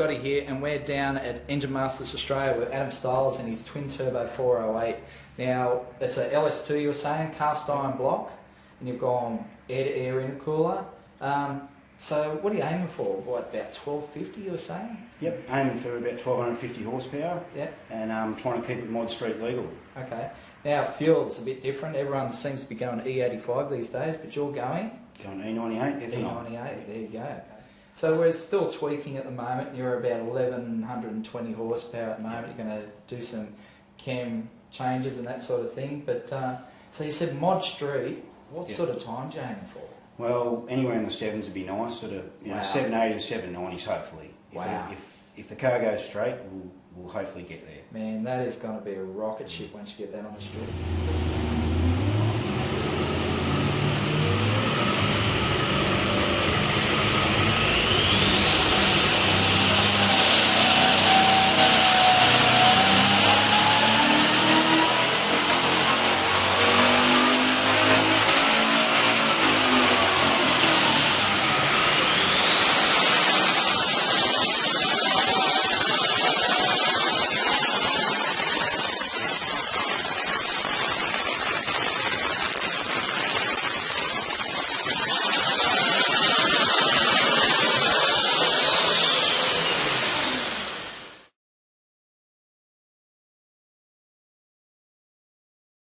Scotty here, and we're down at Engine Masters Australia with Adam Stiles and his twin turbo 408. Now, it's a LS2 you were saying, cast iron block, and you've gone air-to-air intercooler. So what are you aiming for? What, about 1250 you were saying? Yep, aiming for about 1250 horsepower. Yep. And trying to keep it mod street legal. Okay. Now, fuel's a bit different. Everyone seems to be going E85 these days, but you're going? Going E98, ethanol. E98, there you go. So we're still tweaking at the moment. You're about 1120 horsepower at the moment. You're going to do some cam changes and that sort of thing. But so you said mod street. What sort of time are you aiming for? Well, anywhere in the 7s would be nice, sort of, you know, 780 to 790s hopefully. If the car goes straight, we'll hopefully get there. Man, that is going to be a rocket ship once you get that on the street.